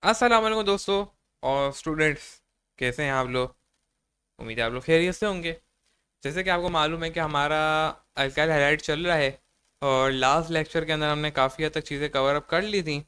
अस्सलाम वालेकुम दोस्तों और स्टूडेंट्स। कैसे हैं आप लोग? उम्मीद है आप लोग खैरियत से होंगे। जैसे कि आपको मालूम है कि हमारा अल्काइल हाइलाइट चल रहा है और लास्ट लेक्चर के अंदर हमने काफ़ी हद तक चीज़ें कवर अप कर ली थी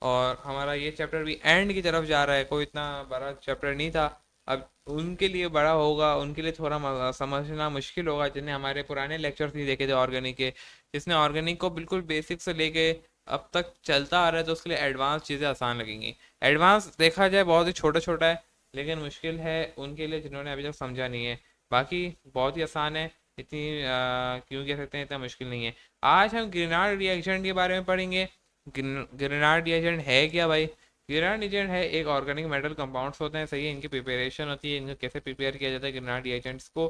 और हमारा ये चैप्टर भी एंड की तरफ जा रहा है। कोई इतना बड़ा चैप्टर नहीं था। अब उनके लिए बड़ा होगा, उनके लिए थोड़ा समझना मुश्किल होगा जिन्हें हमारे पुराने लेक्चर्स नहीं देखे थे ऑर्गेनिक के। जिसने ऑर्गेनिक को बिल्कुल बेसिक से लेके अब तक चलता आ रहा है तो उसके लिए एडवांस चीज़ें आसान लगेंगी। एडवांस देखा जाए बहुत ही छोटा छोटा है, लेकिन मुश्किल है उनके लिए जिन्होंने अभी तक समझा नहीं है। बाकी बहुत ही आसान है। इतनी क्यों कह सकते हैं, इतना मुश्किल नहीं है। आज हम ग्रेनाड रिएक्शन के बारे में पढ़ेंगे। ग्रेनाड रिएक्शन है क्या भाई? ग्रेनाड रिएक्शन है एक ऑर्गेनिक मेटल कंपाउंड्स होते हैं, सही है। इनकी प्रिपरेशन होती है, इनको कैसे प्रिपेयर किया जाता है ग्रेनाड रिएजेंट्स को।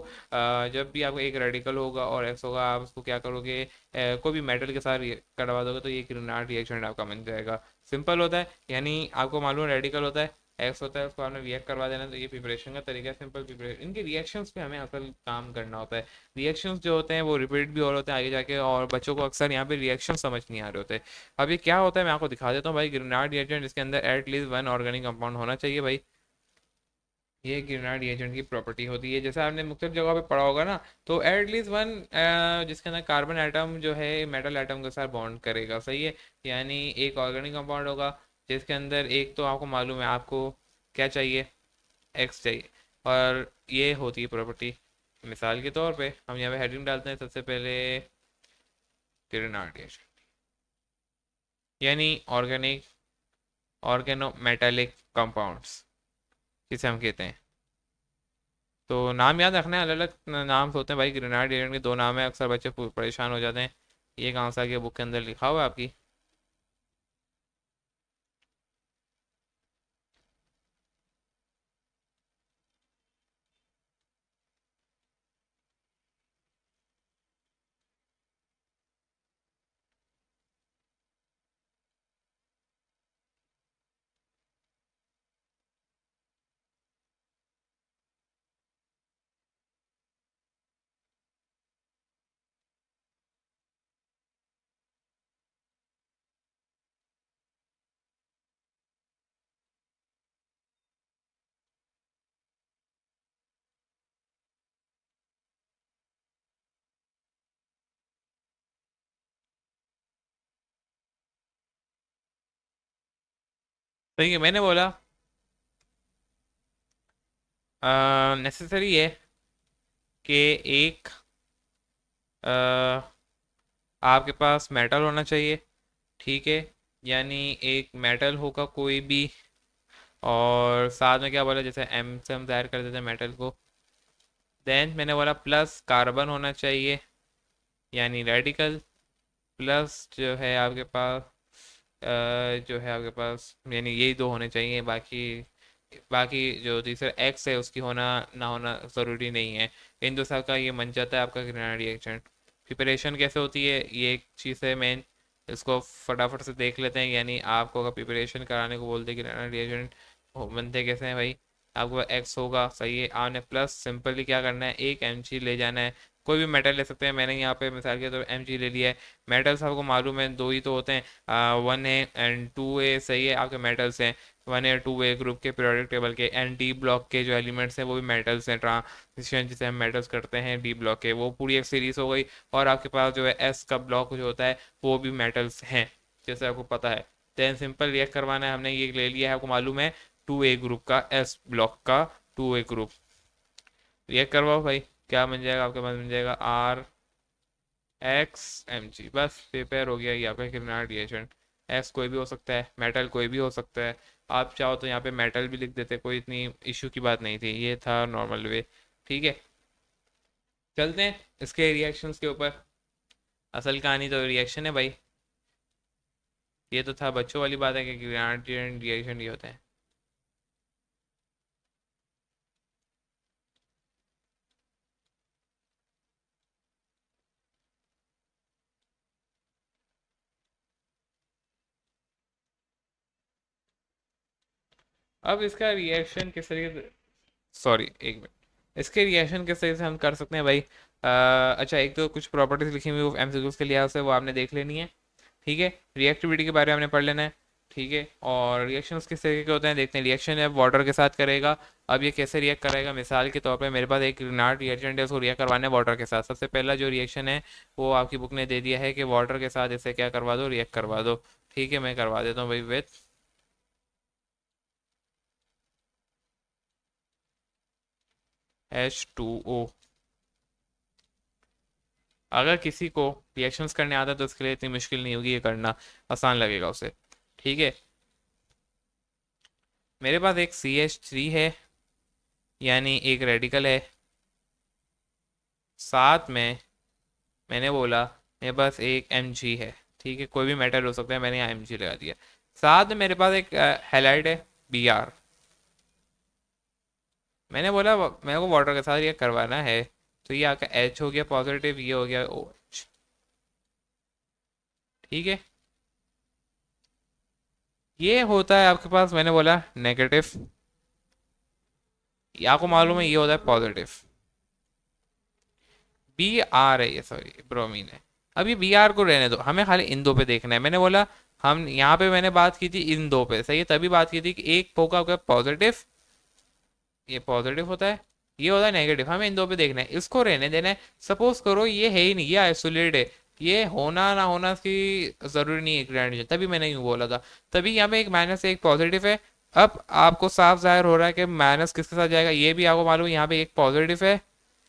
जब भी आपको एक रेडिकल होगा और एक्स होगा, आप उसको क्या करोगे, कोई भी मेटल के साथ करवा दोगे तो ये ग्रेनाड रिएक्शन आपका बन जाएगा। सिंपल होता है, यानी आपको मालूम है रेडिकल होता है, एक्स होता है, उसको आपने रिएक्ट करवा देना। तो ये प्रिपरेशन का तरीका है, सिंपल प्रिपरेशन। इनके रिएक्शंस पे हमें असल काम करना होता है। रिएक्शंस जो होते हैं वो रिपीट भी हो रहे होते हैं आगे जाके, और बच्चों को अक्सर यहाँ पे रिएक्शन समझ नहीं आ रहे होते। अब ये क्या होता है मैं आपको दिखा देता हूँ भाई। ग्रेनाड रिएजेंट जिसके अंदर एटलीस्ट वन ऑर्गेनिक कंपाउंड होना चाहिए भाई। ये ग्रेनाड रिएजेंट की प्रॉपर्टी होती है, जैसे आपने मुख्तलिफ जगह पे पढ़ा होगा ना। तो एटलीस्ट वन जिसके अंदर कार्बन एटम जो है मेटल एटम के साथ बॉन्ड करेगा, सही है। यानी एक ऑर्गेनिक कंपाउंड होगा जिसके अंदर एक तो आपको मालूम है आपको क्या चाहिए, एक्स चाहिए। और ये होती है प्रॉपर्टी। मिसाल के तौर पे हम यहाँ पे हेडिंग डालते हैं सबसे पहले ग्रेनाड रिएजेंट, यानी ऑर्गेनिक ऑर्गेनो मेटालिक कंपाउंड्स जिसे हम कहते हैं। तो नाम याद रखना है, अलग अलग नाम होते हैं भाई। ग्रेनाड एजेंट के दो नाम है, अक्सर बच्चे परेशान हो जाते हैं। ये कहाँ से आ गया, बुक के अंदर लिखा हुआ है आपकी। सही है, मैंने बोला नेसेसरी है कि एक आपके पास मेटल होना चाहिए, ठीक है। यानी एक मेटल होगा कोई भी, और साथ में क्या बोला, जैसे एम से हम जाहिर कर देते हैं मेटल को। देन मैंने बोला प्लस कार्बन होना चाहिए, यानी रेडिकल। प्लस जो है आपके पास जो है आपके पास, यानी यही दो होने चाहिए। बाकी बाकी जो तीसरा एक्स है उसकी होना ना होना ज़रूरी नहीं है। इन दो सब का ये बन जाता है आपका ग्रेनाड रिएक्शन। प्रिपरेशन कैसे होती है ये एक चीज़ है मेन, इसको फटाफट से देख लेते हैं। यानी आपको अगर प्रिपरेशन कराने को बोलते ग्रेनाड रिएक्शन बनते कैसे हैं भाई। आपको एक्स होगा, सही है। आपने प्लस सिंपली क्या करना है, एक एम ले जाना है। कोई भी मेटल ले सकते हैं, मैंने यहाँ पे मिसाल के तौर पर एम ले लिया है। मेटल्स आपको मालूम है दो ही तो होते हैं, one A and two A, सही है। आपके मेटल्स हैं one A two A group के पीरियोडिक टेबल के। एंड डी ब्लॉक के जो एलिमेंट्स हैं वो भी मेटल्स हैं, ट्रांजिशन जिसे हम मेटल्स करते हैं डी ब्लॉक के, वो पूरी एक सीरीज हो गई। और आपके पास जो है एस का ब्लॉक जो होता है वो भी मेटल्स हैं, जैसे आपको पता है। देन सिंपल रिएक्ट करवाना है, हमने ये ले लिया है, आपको मालूम है टू ए ग्रुप का, एस ब्लॉक का टू ए ग्रुप। रिएक्ट करवाओ भाई, क्या बन जाएगा आपके पास, बन जाएगा आर एक्स एम जी। बस प्रिपेयर हो गया ये आपका ग्रेनाड रिएजेंट। एक्स कोई भी हो सकता है, मेटल कोई भी हो सकता है। आप चाहो तो यहाँ पे मेटल भी लिख देते, कोई इतनी इशू की बात नहीं थी, ये था नॉर्मल वे। ठीक है, चलते हैं इसके रिएक्शंस के ऊपर। असल कहानी तो रिएक्शन है भाई। ये तो था बच्चों वाली बात है कि ग्रेनाड रिएक्शन ये होते हैं। अब इसका रिएक्शन किस तरीके से, सॉरी एक मिनट, इसके रिएक्शन किस तरीके से हम कर सकते हैं भाई। अच्छा, एक तो कुछ प्रॉपर्टीज लिखी हुई एमसीक्यूज के लिहाज से वो आपने देख लेनी है, ठीक है। रिएक्टिविटी के बारे में हमने पढ़ लेना है, ठीक है। और रिएक्शंस किस तरीके के होते हैं देखते हैं। रिएक्शन है वाटर के साथ करेगा। अब ये कैसे रिएक्ट करेगा, मिसाल के तौर पे मेरे पास एक रिनार्ड रिएजेंट है, उसको रिएक्ट करवाना है वाटर के साथ। सबसे पहला जो रिएक्शन है वो आपकी बुक ने दे दिया है कि वाटर के साथ इसे क्या करवा दो, रिएक्ट करवा दो। ठीक है, मैं करवा देता हूँ भाई विथ H2O। अगर किसी को रिएक्शंस करने आता है तो उसके लिए इतनी मुश्किल नहीं होगी, ये करना आसान लगेगा उसे। ठीक है, मेरे पास एक CH3 है, यानी एक रेडिकल है। साथ में मैंने बोला मेरे पास एक Mg है। ठीक है, कोई भी मेटल हो सकता है, मैंने यहाँ Mg लगा दिया। साथ में मेरे पास एक हैलाइड है, Br। मैंने बोला मेरे को वाटर के साथ ये करवाना है, तो ये आपका H हो गया पॉजिटिव, ये हो गया OH। ठीक है, ये होता है आपके पास, मैंने बोला नेगेटिव। ये आपको मालूम है ये होता है पॉजिटिव। Br है ये, सॉरी ब्रोमीन है। अब ये Br को रहने दो, हमें खाली इन दो पे देखना है। मैंने बोला हम यहाँ पे मैंने बात की थी इन दो पे, सही है, तभी बात की थी कि एक होगा आपका पॉजिटिव, ये पॉजिटिव होता है, ये होता है नेगेटिव, हमें इन दो पे देखना है, इसको रहने देना है। सपोज करो ये है ही नहीं, ये आइसोलेट है, ये होना ना होना की जरूरी नहीं है ग्रेड, तभी मैंने यूं बोला था। तभी यहाँ पे एक माइनस एक पॉजिटिव है। अब आपको साफ जाहिर हो रहा है कि माइनस किसके साथ जाएगा, ये भी आपको मालूम है यहाँ पे एक पॉजिटिव है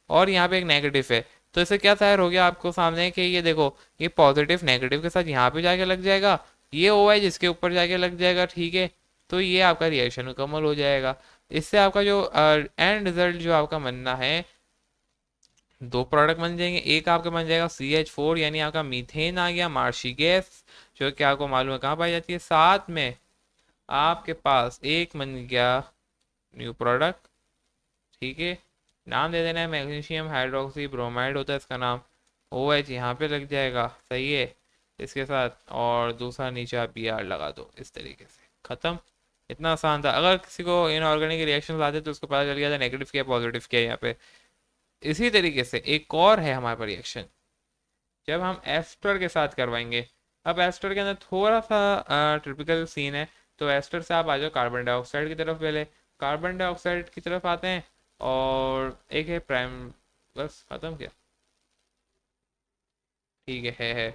और यहाँ पे एक नेगेटिव है। तो इससे क्या जाहिर हो गया आपको सामने कि ये देखो, ये पॉजिटिव नेगेटिव के साथ यहाँ पे जाके लग जाएगा, ये ओ है जिसके ऊपर जाके लग जाएगा। ठीक है, तो ये आपका रिएक्शन मुकम्मल हो जाएगा। इससे आपका जो एंड रिजल्ट जो आपका बनना है, दो प्रोडक्ट बन जाएंगे। एक आपका बन जाएगा CH4, यानी आपका मीथेन आ गया, मार्शी गैस, जो कि आपको मालूम है कहाँ पाई जाती है। साथ में आपके पास एक बन गया न्यू प्रोडक्ट। ठीक है, नाम दे देना है मैग्नीशियम हाइड्रोक्सी ब्रोमाइड होता है इसका नाम। OH यहाँ पे लग जाएगा, सही है, इसके साथ। और दूसरा नीचे आप Br लगा दो, इस तरीके से खत्म। इतना आसान था। अगर किसी को इनऑर्गेनिक रिएक्शन आते तो उसको पता चल गया था नेगेटिव क्या पॉजिटिव क्या है यहाँ पे। इसी तरीके से एक और है हमारे पास रिएक्शन, जब हम एस्टर के साथ करवाएंगे। अब एस्टर के अंदर थोड़ा सा टिपिकल सीन है। तो एस्टर से आप आ जाओ कार्बन डाइऑक्साइड की तरफ। पहले कार्बन डाइऑक्साइड की तरफ आते हैं, और एक है प्राइम, बस खत्म किया। ठीक है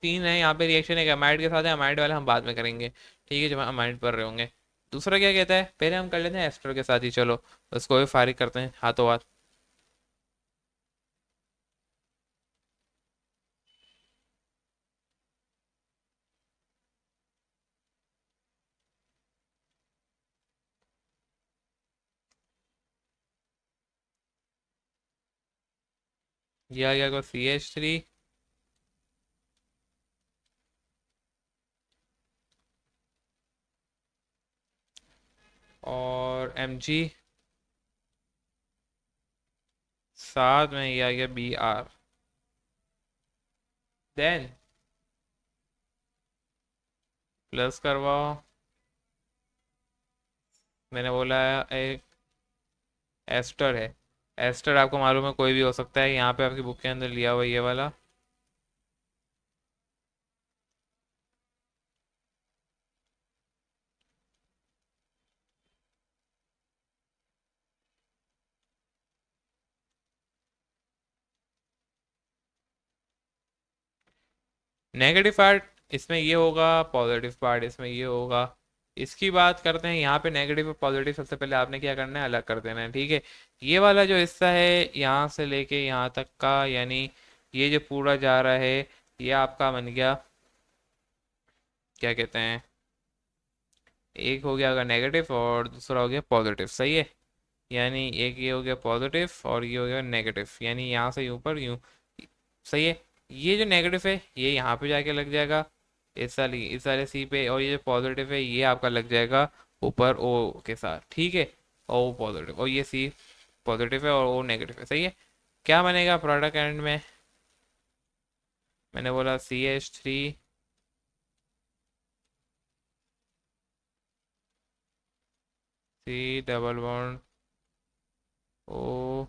तीन है यहाँ पे रिएक्शन, एक अमाइड के साथ है, अमाइड वाले हम बाद में करेंगे। ठीक है, जब हम अमाइड पर रहे होंगे। दूसरा क्या कहता है, पहले हम कर लेते हैं एस्टर के साथ ही, चलो उसको भी फारिग करते हैं हाथों हाथ। ये आ गया CH3, और Mg, साथ में ये आ गया Br। देन प्लस करवाओ, मैंने बोला एक एस्टर है। एस्टर आपको मालूम है कोई भी हो सकता है, यहाँ पे आपकी बुक के अंदर लिया हुआ ये वाला। नेगेटिव पार्ट इसमें ये होगा, पॉजिटिव पार्ट इसमें ये होगा। इसकी बात करते हैं, यहाँ पे नेगेटिव और पॉजिटिव सबसे पहले आपने क्या करना है, अलग कर देना है। ठीक है, ये वाला जो हिस्सा है यहाँ से लेके यहाँ तक का, यानी ये जो पूरा जा रहा है, ये आपका बन गया, क्या कहते हैं, एक हो गया अगर नेगेटिव और दूसरा हो गया पॉजिटिव, सही है। यानी एक ये हो गया पॉजिटिव और ये हो गया नेगेटिव, यानी यहाँ से ऊपर यूँ, सही है। ये जो नेगेटिव है ये यहाँ पे जाके लग जाएगा, इस वाले सी पे, और ये जो पॉजिटिव है ये आपका लग जाएगा ऊपर O के साथ। ठीक है, O पॉजिटिव, और ये C पॉजिटिव है और O नेगेटिव है, सही है। क्या बनेगा प्रोडक्ट एंड में, मैंने बोला CH3, C double bond O,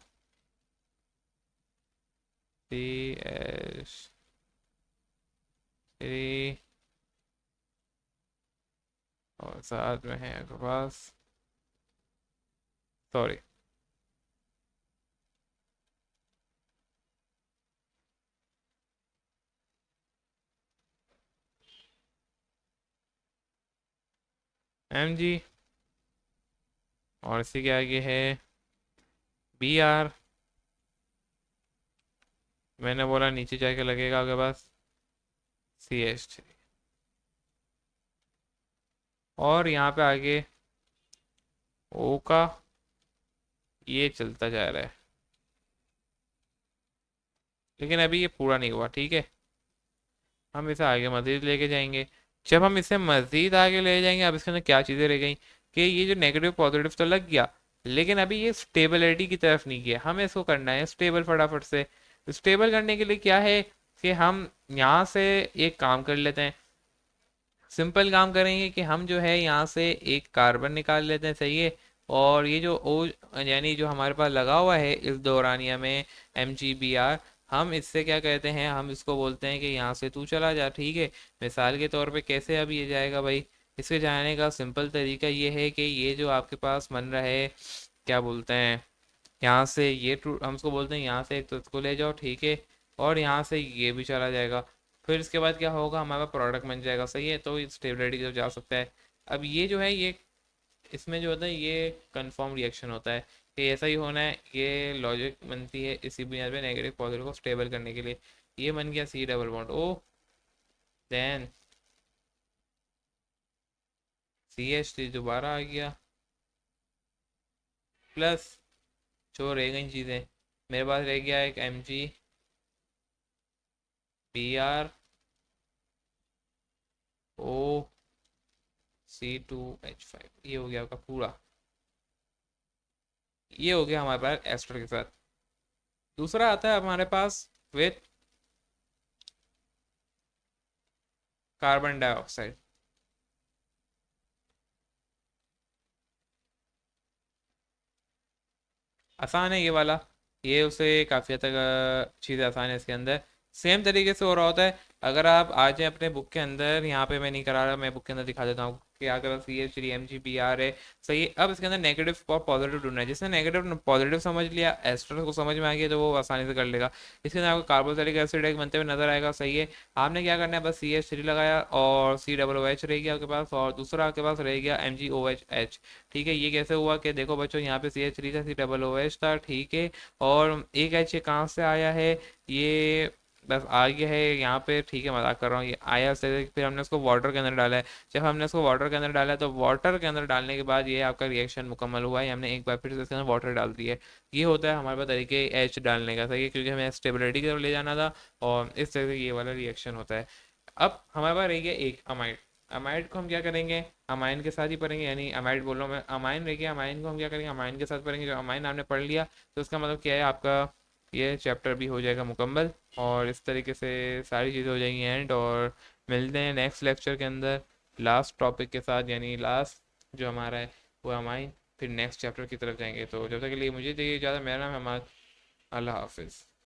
CH3, और साथ में है आपके पास, सॉरी, mg, और इसी के आगे है br। मैंने बोला नीचे जाके लगेगा आपके पास ch3, और यहाँ पे आगे O का ये चलता जा रहा है, लेकिन अभी ये पूरा नहीं हुआ, ठीक है। हम इसे आगे मज़ीद लेके जाएंगे। जब हम इसे मज़ीद आगे ले जाएंगे, अब इसके अंदर क्या चीज़ें रह गई कि ये जो नेगेटिव पॉजिटिव तो लग गया, लेकिन अभी ये स्टेबिलिटी की तरफ नहीं गया। हमें इसको करना है स्टेबल फटाफट से। स्टेबल करने के लिए क्या है कि हम यहाँ से एक काम कर लेते हैं। सिंपल काम करेंगे कि हम जो है यहाँ से एक कार्बन निकाल लेते हैं, सही है। और ये जो ओ यानी जो हमारे पास लगा हुआ है इस दौरानिया में mgbr, हम इससे क्या कहते हैं, हम इसको बोलते हैं कि यहाँ से तू चला जा, ठीक है। मिसाल के तौर पे कैसे अब ये जाएगा भाई, इसके जाने का सिंपल तरीका ये है कि ये जो आपके पास बन रहा है, क्या बोलते हैं, यहाँ से ये टू हम उसको बोलते हैं, यहाँ से एक तो इसको ले जाओ, ठीक है। और यहाँ से ये भी चला जाएगा। फिर इसके बाद क्या होगा, हमारा प्रोडक्ट बन जाएगा, सही है। तो स्टेबिलिटी की तरफ जा सकता है। अब ये जो है ये इसमें जो होता है ये कंफर्म रिएक्शन होता है कि ऐसा ही होना है, ये लॉजिक बनती है इसी बुनियाद पे नेगेटिव पॉजिटिव को स्टेबल करने के लिए। ये बन गया C double bond O, then CH3 दोबारा आ गया, प्लस जो रह गई चीज़ें, मेरे पास रह गया एक MgBrO C2H5, ये हो गया आपका पूरा। ये हो गया हमारे पास एस्टर के साथ। दूसरा आता है हमारे पास विथ कार्बन डाइऑक्साइड। आसान है ये वाला, ये उसे काफ़ी हद तक चीज़ें आसान है इसके अंदर। सेम तरीके से हो रहा होता है। अगर आप आ जाए अपने बुक के अंदर, यहाँ पे मैं नहीं करा रहा, मैं बुक के अंदर दिखा देता हूँ कि आपके पास CH3 MgBr है, सही है। अब इसके अंदर नेगेटिव और पॉजिटिव ढूंढना है। जिसने नेगेटिव पॉजिटिव समझ लिया, एस्टर को समझ में आ गया, तो वो आसानी से कर लेगा। इसके अंदर आपको कार्बोक्सिलिक एसिड एक बनते हुए नजर आएगा, सही है। आपने क्या करना है, बस CH3 लगाया और C OH रह गया आपके पास, और दूसरा आपके पास रह गया MgOH। ठीक है, ये कैसे हुआ कि देखो बच्चों, यहाँ पे CH3 था, C OH था, ठीक है। और एक एच ये कहाँ से आया है, ये बस आ गया है यहाँ पे, ठीक है, मजाक कर रहा हूँ, ये आया से फिर हमने उसको वाटर के अंदर डाला है। जब हमने उसको वाटर के अंदर डाला है, तो वाटर के अंदर डालने के बाद ये आपका रिएक्शन मुकम्मल हुआ है, हमने एक बार फिर से इसके अंदर वाटर डाल दिया है। ये होता है हमारे पास तरीके एच डालने का, सही है, क्योंकि हमें स्टेबिलिटी की तरफ ले जाना था। और इस तरह से ये वाला रिएक्शन होता है। अब हमारे पास रह गया एक अमाइड। अमाइड को हम क्या करेंगे, अमाइन के साथ ही पढ़ेंगे, यानी अमाइड बोल रहा हूँ मैं, अमाइन रह गया, अमाइन को हम क्या करेंगे, अमाइन के साथ पढ़ेंगे। जो अमाइन आपने पढ़ लिया, तो उसका मतलब क्या है, आपका ये चैप्टर भी हो जाएगा मुकम्मल। और इस तरीके से सारी चीज़ें हो जाएंगी एंड। और मिलते हैं नेक्स्ट लेक्चर के अंदर लास्ट टॉपिक के साथ, यानी लास्ट जो हमारा है वो अमाइन। फिर नेक्स्ट चैप्टर की तरफ जाएंगे। तो जब तक के लिए मुझे चाहिए ज़्यादा, मेरा नाम है हमाद। अल्लाह हाफिज़।